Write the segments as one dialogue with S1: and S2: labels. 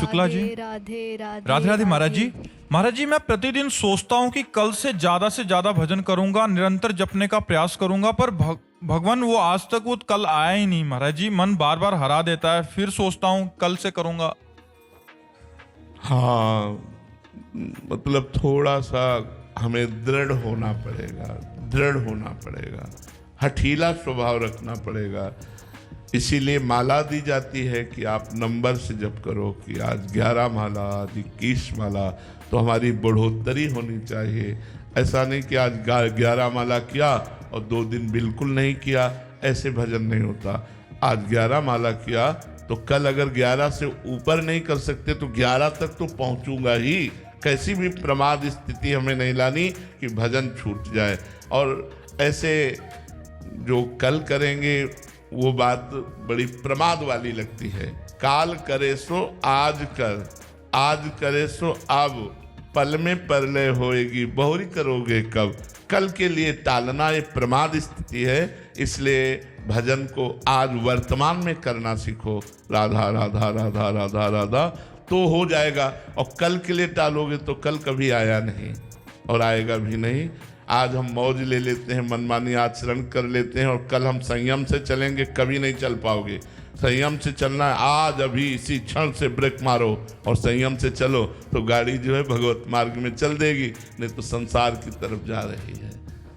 S1: शुक्ला जी।
S2: राधे राधे
S1: राधे राधे महाराज जी। महाराज जी, मैं प्रतिदिन सोचता हूँ कि कल से ज्यादा भजन करूंगा, निरंतर जपने का प्रयास करूंगा, पर भगवान वो आज तक वो कल आया ही नहीं महाराज जी। मन बार बार हरा देता है, फिर सोचता हूँ कल से करूंगा।
S3: हाँ, मतलब थोड़ा सा हमें दृढ़ होना पड़ेगा, हठीला स्वभाव रखना पड़ेगा। इसीलिए माला दी जाती है कि आप नंबर से जप करो कि आज 11 माला, आज 21 माला, तो हमारी बढ़ोतरी होनी चाहिए। ऐसा नहीं कि आज 11 माला किया और 2 दिन बिल्कुल नहीं किया, ऐसे भजन नहीं होता। आज 11 माला किया तो कल अगर 11 से ऊपर नहीं कर सकते तो 11 तक तो पहुंचूंगा ही। कैसी भी प्रमाद स्थिति हमें नहीं लानी कि भजन छूट जाए। और ऐसे जो कल करेंगे वो बात बड़ी प्रमाद वाली लगती है। काल करे सो आज कर, आज करे सो अब, पल में परलय होएगी, बहुरी करोगे कब। कल के लिए टालना ये प्रमाद स्थिति है। इसलिए भजन को आज वर्तमान में करना सीखो। राधा राधा राधा राधा राधा तो हो जाएगा। और कल के लिए टालोगे तो कल कभी आया नहीं और आएगा भी नहीं। आज हम मौज ले लेते हैं, मनमानी आचरण कर लेते हैं, और कल हम संयम से चलेंगे, कभी नहीं चल पाओगे। संयम से चलना है, आज अभी इसी क्षण से ब्रेक मारो और संयम से चलो, तो गाड़ी जो है भगवत मार्ग में चल देगी, नहीं तो संसार की तरफ जा रही है।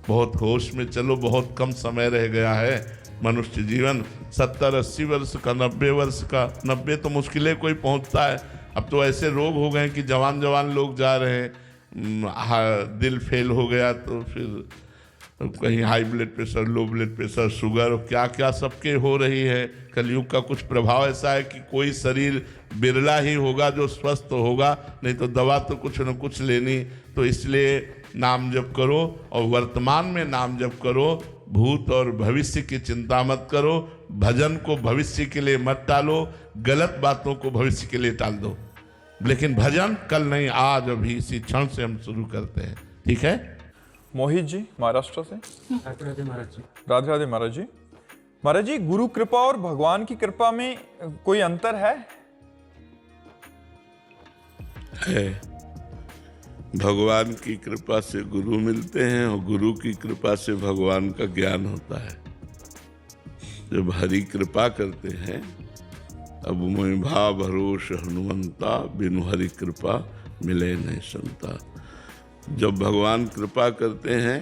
S3: बहुत होश में चलो, बहुत कम समय रह गया है। मनुष्य जीवन 70-80 वर्ष का, 90 वर्ष का, 90 तो मुश्किल है कोई पहुंचता है। अब तो ऐसे रोग हो गए कि जवान लोग जा रहे हैं। दिल फेल हो गया तो फिर कहीं high blood pressure, low blood pressure, sugar, और क्या क्या सबके हो रही है। कलयुग का कुछ प्रभाव ऐसा है कि कोई शरीर बिरला ही होगा जो स्वस्थ होगा, नहीं तो दवा तो कुछ न कुछ लेनी। तो इसलिए नाम जप करो और वर्तमान में नाम जप करो। भूत और भविष्य की चिंता मत करो। भजन को भविष्य के लिए मत टालो, गलत बातों को भविष्य के लिए टाल दो। लेकिन भजन कल नहीं, आज अभी इसी क्षण से हम शुरू करते हैं। ठीक है।
S1: मोहित जी महाराष्ट्र से।
S4: राधे राधे महाराज जी।
S1: राधे राधे महाराज जी। महाराज जी, गुरु कृपा और भगवान की कृपा में कोई अंतर है?
S3: भगवान की कृपा से गुरु मिलते हैं और गुरु की कृपा से भगवान का ज्ञान होता है। जब हरि कृपा करते हैं, अब मैं भा भरोस हनुमंता, बिनु हरि कृपा मिले नहीं संता। जब भगवान कृपा करते हैं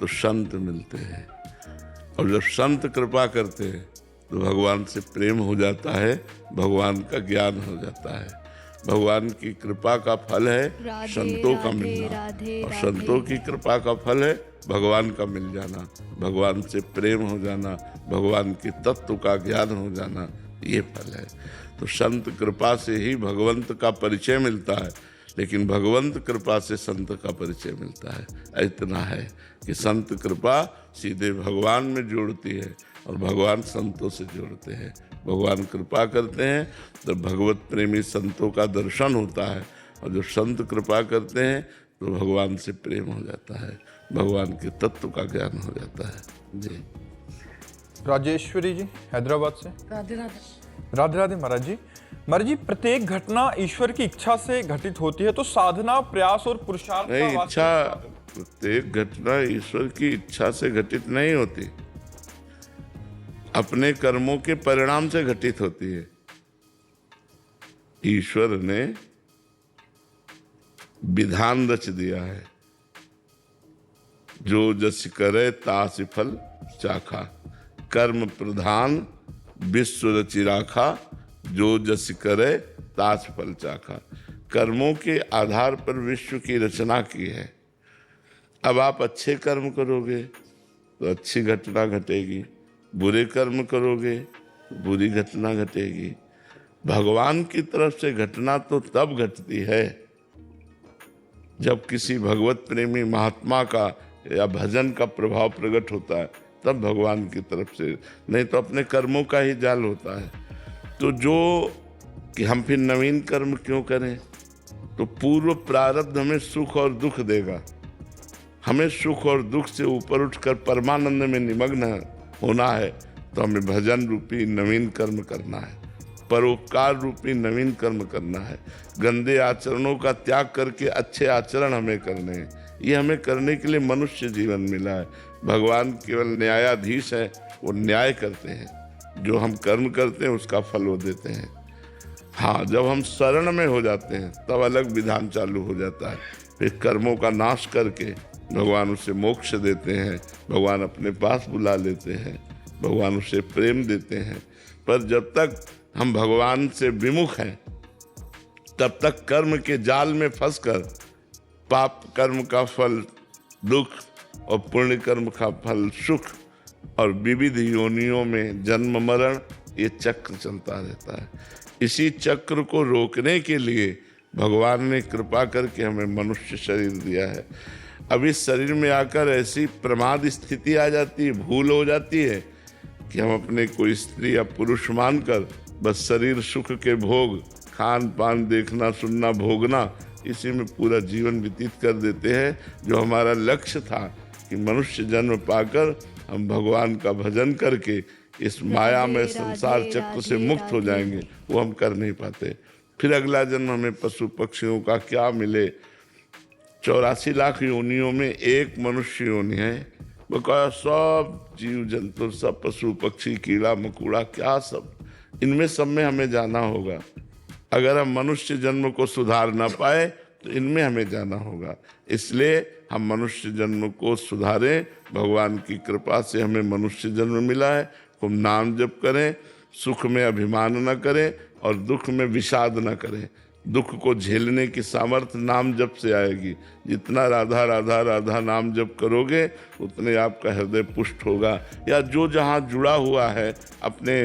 S3: तो संत मिलते हैं, और जब संत कृपा करते हैं तो भगवान से प्रेम हो जाता है, भगवान का ज्ञान हो जाता है। भगवान की कृपा का फल है संतों का मिलना, और संतों की कृपा का फल है भगवान का मिल जाना, भगवान से प्रेम हो जाना, भगवान के तत्व का ज्ञान हो जाना, ये फल है। तो संत कृपा से ही भगवंत का परिचय मिलता है, लेकिन भगवंत कृपा से संत का परिचय मिलता है। इतना है कि संत कृपा सीधे भगवान में जोड़ती है और भगवान संतों से जोड़ते हैं। भगवान कृपा करते हैं तो भगवत प्रेमी संतों का दर्शन होता है, और जो संत कृपा करते हैं तो भगवान से प्रेम हो जाता है, भगवान के तत्व का ज्ञान हो जाता है। जी।
S1: राजेश्वरी जी हैदराबाद से।
S4: राधे राधे।
S1: राधे राधे महाराज जी। महाराज जी, प्रत्येक घटना ईश्वर की इच्छा से घटित होती है, तो साधना, प्रयास और पुरुषार्थ का
S3: नहीं, इच्छा, प्रत्येक घटना ईश्वर की इच्छा से घटित नहीं होती, अपने कर्मों के परिणाम से घटित होती है। ईश्वर ने विधान रच दिया है, जो जस करे तास फल चाखा, कर्म प्रधान विश्व रचि राखा, जो जस करे तास फल चाखा। कर्मों के आधार पर विश्व की रचना की है। अब आप अच्छे कर्म करोगे तो अच्छी घटना घटेगी, बुरे कर्म करोगे तो बुरी घटना घटेगी। भगवान की तरफ से घटना तो तब घटती है जब किसी भगवत प्रेमी महात्मा का या भजन का प्रभाव प्रकट होता है, तब भगवान की तरफ से, नहीं तो अपने कर्मों का ही जाल होता है। तो जो कि हम फिर नवीन कर्म क्यों करें? तो पूर्व प्रारब्ध हमें सुख और दुख देगा। हमें सुख और दुख से ऊपर उठकर परमानंद में निमग्न होना है, तो हमें भजन रूपी नवीन कर्म करना है। परोपकार रूपी नवीन कर्म करना है। गंदे आचरणों का त्याग करके अच्छे आचरण हमें करने हैं। ये हमें करने के लिए मनुष्य जीवन मिला है। भगवान केवल न्यायाधीश है, वो न्याय करते हैं। जो हम कर्म करते हैं उसका फल वो देते हैं। हाँ, जब हम शरण में हो जाते हैं तब अलग विधान चालू हो जाता है। फिर कर्मों का नाश करके भगवान उसे मोक्ष देते हैं, भगवान अपने पास बुला लेते हैं, भगवान उसे प्रेम देते हैं। पर जब तक हम भगवान से विमुख हैं तब तक कर्म के जाल में फंसकर पाप कर्म का फल दुख और पुण्य कर्म का फल सुख और विविध योनियों में जन्म मरण, ये चक्र चलता रहता है। इसी चक्र को रोकने के लिए भगवान ने कृपा करके हमें मनुष्य शरीर दिया है। अब इस शरीर में आकर ऐसी प्रमाद स्थिति आ जाती है, भूल हो जाती है कि हम अपने कोई स्त्री या पुरुष मानकर बस शरीर सुख के भोग, खान पान, देखना सुनना, भोगना, इसी में पूरा जीवन व्यतीत कर देते हैं। जो हमारा लक्ष्य था कि मनुष्य जन्म पाकर हम भगवान का भजन करके इस माया में संसार चक्र से मुक्त हो जाएंगे, वो हम कर नहीं पाते। फिर अगला जन्म हमें पशु पक्षियों का क्या मिले। 84 लाख योनियों में एक मनुष्य योनि है, बकाया सब जीव जंतु, सब पशु पक्षी, कीड़ा मकोड़ा, क्या सब, इनमें सब में हमें जाना होगा। अगर हम मनुष्य जन्म को सुधार ना पाए तो इनमें हमें जाना होगा। इसलिए हम मनुष्य जन्म को सुधारें। भगवान की कृपा से हमें मनुष्य जन्म मिला है। खूब नाम जप करें, सुख में अभिमान न करें और दुख में विषाद न करें। दुख को झेलने की सामर्थ्य नाम जप से आएगी। जितना राधा राधा राधा नाम जप करोगे उतने आपका हृदय पुष्ट होगा। या जो जहाँ जुड़ा हुआ है अपने,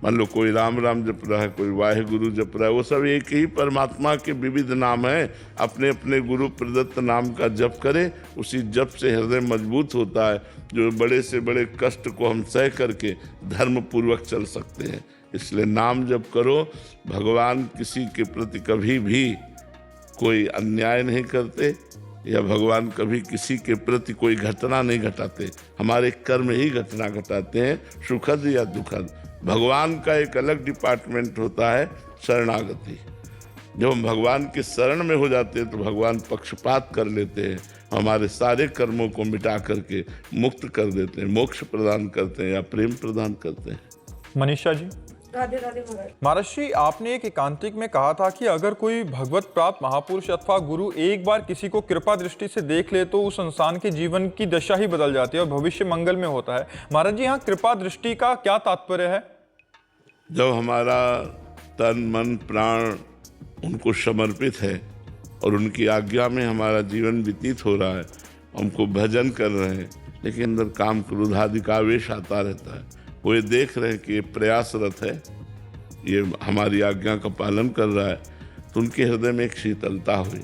S3: मान लो कोई राम राम जप रहा है, कोई वाहेगुरु जप रहा है, वो सब एक ही परमात्मा के विविध नाम हैं। अपने अपने गुरु प्रदत्त नाम का जप करें, उसी जप से हृदय मजबूत होता है। जो बड़े से बड़े कष्ट को हम सह करके धर्म पूर्वक चल सकते हैं। इसलिए नाम जप करो। भगवान किसी के प्रति कभी भी कोई अन्याय नहीं करते, या भगवान कभी किसी के प्रति कोई घटना नहीं घटाते। हमारे कर्म ही घटना घटाते हैं, सुखद या दुखद। भगवान का एक अलग डिपार्टमेंट होता है, शरणागति। जब हम भगवान के शरण में हो जाते हैं तो भगवान पक्षपात कर लेते हैं, हमारे सारे कर्मों को मिटा करके मुक्त कर देते हैं, मोक्ष प्रदान करते हैं या प्रेम प्रदान करते हैं।
S1: मनीषा जी।
S2: राधे राधे महाराज।
S1: महाराज जी, आपने एक एकांतिक में कहा था कि अगर कोई भगवत प्राप्त महापुरुष अथवा गुरु एक बार किसी को कृपा दृष्टि से देख ले तो उस इंसान के जीवन की दशा ही बदल जाती है और भविष्य मंगल में होता है। महाराज जी, यहाँ कृपा दृष्टि का क्या तात्पर्य है?
S3: जब हमारा तन मन प्राण उनको समर्पित है और उनकी आज्ञा में हमारा जीवन व्यतीत हो रहा है, हमको भजन कर रहे हैं, लेकिन अंदर काम क्रोध आदि का आवेश आता रहता है। वो ये देख रहे हैं कि ये प्रयासरत है, ये हमारी आज्ञा का पालन कर रहा है, तो उनके हृदय में एक शीतलता हुई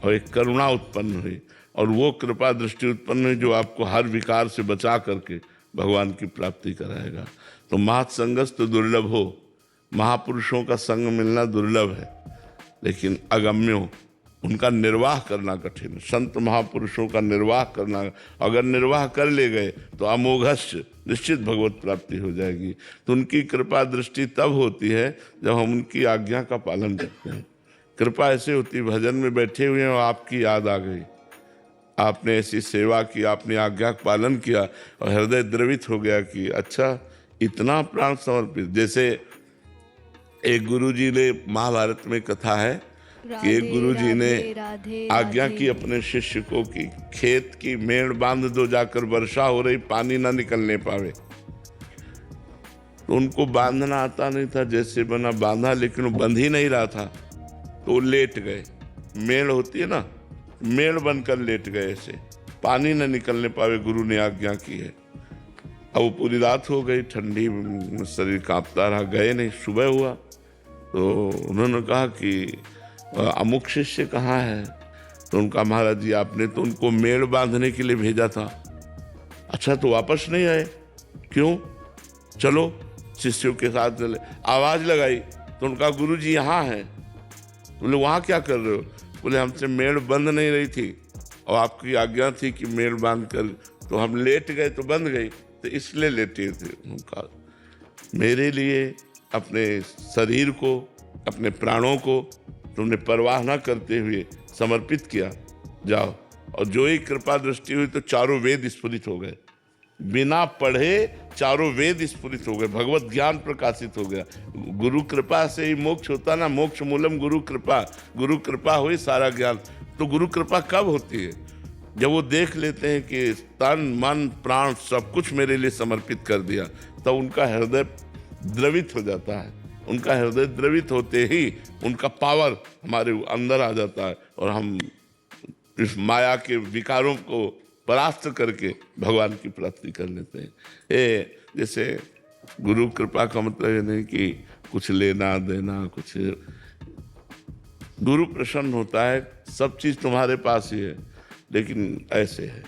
S3: और एक करुणा उत्पन्न हुई और वो कृपा दृष्टि उत्पन्न हुई जो आपको हर विकार से बचा करके भगवान की प्राप्ति कराएगा। तो महत्संगस तो दुर्लभ हो, महापुरुषों का संग मिलना दुर्लभ है, लेकिन अगम्यो, उनका निर्वाह करना कठिन। संत महापुरुषों का निर्वाह करना, अगर निर्वाह कर ले गए तो अमोघस्य निश्चित भगवत प्राप्ति हो जाएगी। तो उनकी कृपा दृष्टि तब होती है जब हम उनकी आज्ञा का पालन करते हैं। कृपा ऐसे होती है, भजन में बैठे हुए हैं और आपकी याद आ गई, आपने ऐसी सेवा की, आपने आज्ञा का पालन किया और हृदय द्रवित हो गया कि अच्छा इतना प्राण समर्पित। जैसे एक गुरुजी ने, महाभारत में कथा है कि एक गुरुजी ने आज्ञा की अपने शिष्य को कि खेत की मेड़ बांध दो, जाकर वर्षा हो रही, पानी ना निकलने पावे। तो उनको बांधना आता नहीं था, जैसे बना बांधा, लेकिन वो बंध ही नहीं रहा था, तो वो लेट गए। मेड़ होती है ना, मेड़ बनकर लेट गए, ऐसे पानी न निकलने पावे, गुरु ने आज्ञा की है। अब वो पूरी रात हो गई, ठंडी, शरीर कांपता रहा, गए नहीं। सुबह हुआ तो उन्होंने कहा कि अमुक शिष्य कहाँ है? तो उनका, महाराज जी आपने तो उनको मेड़ बांधने के लिए भेजा था। अच्छा, तो वापस नहीं आए? क्यों? चलो शिष्यों के साथ चले। आवाज लगाई तो उनका, गुरु जी यहाँ है। बोले वहाँ क्या कर रहे हो? बोले हमसे मेड़ बंध नहीं रही थी और आपकी आज्ञा थी कि मेड़ बांध कर, तो हम लेट गए तो बंध गई, तो इसलिए लेटे थे। उनका, मेरे लिए अपने शरीर को, अपने प्राणों को तुमने परवाह न करते हुए समर्पित किया, जाओ। और जो ही कृपा दृष्टि हुई तो चारों वेद स्फुरित हो गए, बिना पढ़े चारों वेद स्फुरित हो गए, भगवत ज्ञान प्रकाशित हो गया। गुरु कृपा से ही मोक्ष होता ना, मोक्ष मूलम गुरु कृपा, गुरु कृपा हुई सारा ज्ञान। तो गुरु कृपा कब होती है? जब वो देख लेते हैं कि तन मन प्राण सब कुछ मेरे लिए समर्पित कर दिया, तब उनका हृदय द्रवित हो जाता है। उनका हृदय द्रवित होते ही उनका पावर हमारे अंदर आ जाता है और हम इस माया के विकारों को परास्त करके भगवान की प्राप्ति कर लेते हैं। ये जैसे गुरु कृपा का मतलब ये नहीं कि कुछ लेना देना, कुछ गुरु प्रसन्न होता है, सब चीज तुम्हारे पास ही है, लेकिन ऐसे है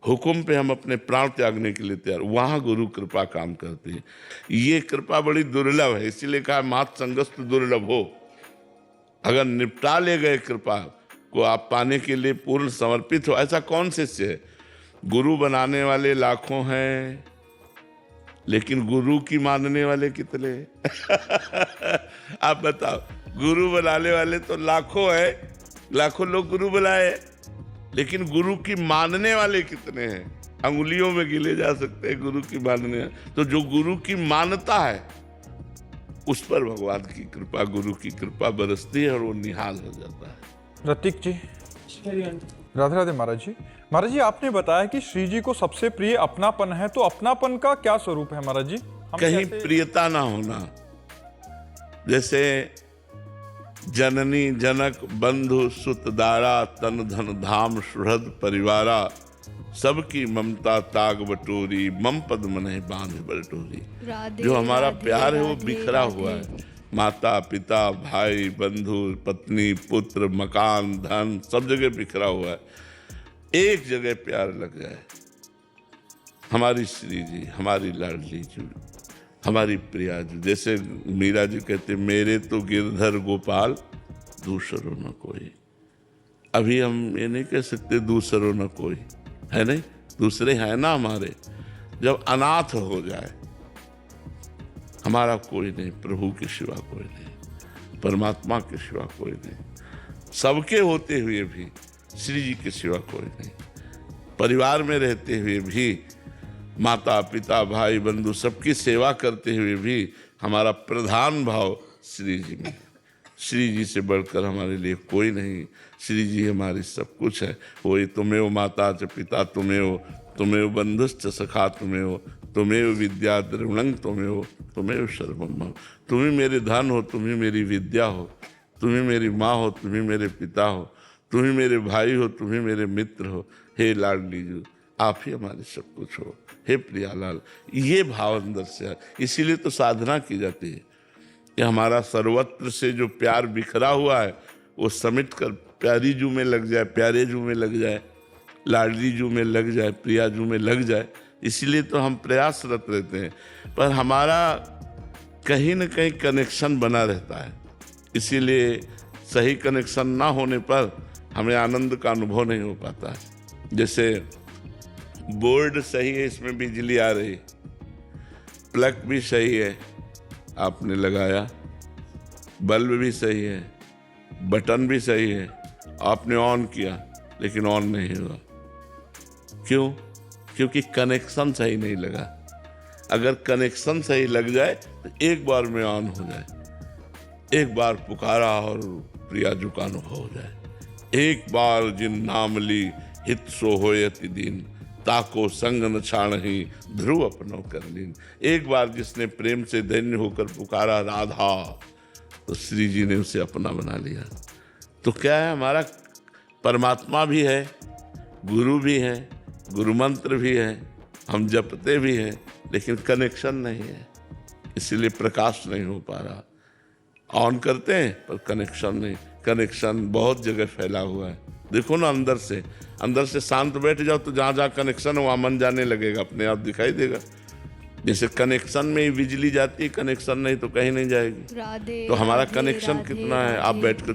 S3: हुक्म पे हम अपने प्राण त्यागने के लिए तैयार, वहां गुरु कृपा काम करती है। ये कृपा बड़ी दुर्लभ है, इसीलिए कहा मात संगस्त दुर्लभ हो। अगर निपटा ले गए कृपा को आप पाने के लिए पूर्ण समर्पित हो, ऐसा कौन शिष्य है? गुरु बनाने वाले लाखों हैं, लेकिन गुरु की मानने वाले कितने? आप बताओ, गुरु बनाने वाले तो लाखों है, लाखों लोग गुरु बनाए, लेकिन गुरु की मानने वाले कितने हैं? अंगुलियों में गिने जा सकते हैं गुरु की मानने। तो जो गुरु की मानता है उस पर भगवान की कृपा, गुरु की कृपा बरसती है और वो निहाल हो जाता है।
S1: रतिक जी, राधे राधे महाराज जी। महाराज जी, आपने बताया कि श्री जी को सबसे प्रिय अपनापन है, तो अपनापन का क्या स्वरूप है महाराज जी?
S3: कहीं प्रियता ना होना, जैसे जननी जनक बंधु सुत दारा, तन धन धाम सुहृद परिवारा, सबकी ममता ताग बटोरी, मम पद मनहि बांध बटोरी। जो हमारा प्यार है वो बिखरा हुआ है, माता पिता भाई बंधु पत्नी पुत्र मकान धन सब जगह बिखरा हुआ है। एक जगह प्यार लग जाए, हमारी श्री जी, हमारी लाडली जी, हमारी प्रिया जी। जैसे मीरा जी कहते, मेरे तो गिरधर गोपाल दूसरों न कोई। अभी हम ये नहीं कह सकते दूसरों न कोई है, नहीं, दूसरे हैं ना हमारे। जब अनाथ हो जाए, हमारा कोई नहीं, प्रभु के सिवा कोई नहीं, परमात्मा के सिवा कोई नहीं, सबके होते हुए भी श्री जी के सिवा कोई नहीं, परिवार में रहते हुए भी माता पिता भाई बंधु सबकी सेवा करते हुए भी हमारा प्रधान भाव श्री जी में। श्री जी से बढ़कर हमारे लिए कोई नहीं, श्री जी हमारी सब कुछ है। वही तुम्हें माता च पिता तुम्हें, तुम्हें बंधुश्च सखा तुम्हें, तुम्हें विद्या द्रविणं तुम्हें सर्वम। तुम ही मेरे धन हो, तुम ही मेरी विद्या हो, तुम ही मेरी माँ हो, तुम ही मेरे पिता हो, तुम ही मेरे भाई हो, तुम ही मेरे मित्र हो। हे लाडली जी, आप ही हमारे सब कुछ हो। हे प्रियालाल, ये भाव अंदर से है। इसीलिए तो साधना की जाती है कि हमारा सर्वत्र से जो प्यार बिखरा हुआ है वो समेट कर प्यारी जू में लग जाए, प्यारे जू में लग जाए, लाडली जू में लग जाए, प्रिया जू में लग जाए। इसीलिए तो हम प्रयासरत रहते हैं, पर हमारा कहीं न कहीं कनेक्शन बना रहता है। इसीलिए सही कनेक्शन ना होने पर हमें आनंद का अनुभव नहीं हो पाता है। जैसे बोर्ड सही है, इसमें बिजली आ रही, प्लग भी सही है, आपने लगाया, बल्ब भी सही है, बटन भी सही है, आपने ऑन किया, लेकिन ऑन नहीं हुआ। क्यों? क्योंकि कनेक्शन सही नहीं लगा। अगर कनेक्शन सही लग जाए तो एक बार में ऑन हो जाए, एक बार पुकारा और प्रियाजू का अनुभव हो जाए। एक बार जिन नाम ली हित सो होयति दीन, ताको संग न छाणहि ध्रुव अपनो कर लीन। एक बार जिसने प्रेम से धन्य होकर पुकारा राधा, तो श्री जी ने उसे अपना बना लिया। तो क्या है, हमारा परमात्मा भी है, गुरु भी है, गुरु मंत्र भी है, हम जपते भी हैं, लेकिन कनेक्शन नहीं है, इसीलिए प्रकाश नहीं हो पा रहा। ऑन करते हैं पर कनेक्शन नहीं। कनेक्शन बहुत जगह फैला हुआ है। देखो ना, अंदर से शांत बैठ जाओ तो जहाँ जहाँ कनेक्शन हो वहाँ मन जाने लगेगा, अपने आप दिखाई देगा। जैसे कनेक्शन में ही बिजली जाती है, कनेक्शन नहीं तो कहीं नहीं जाएगी। तो हमारा कनेक्शन कितना है, आप बैठ कर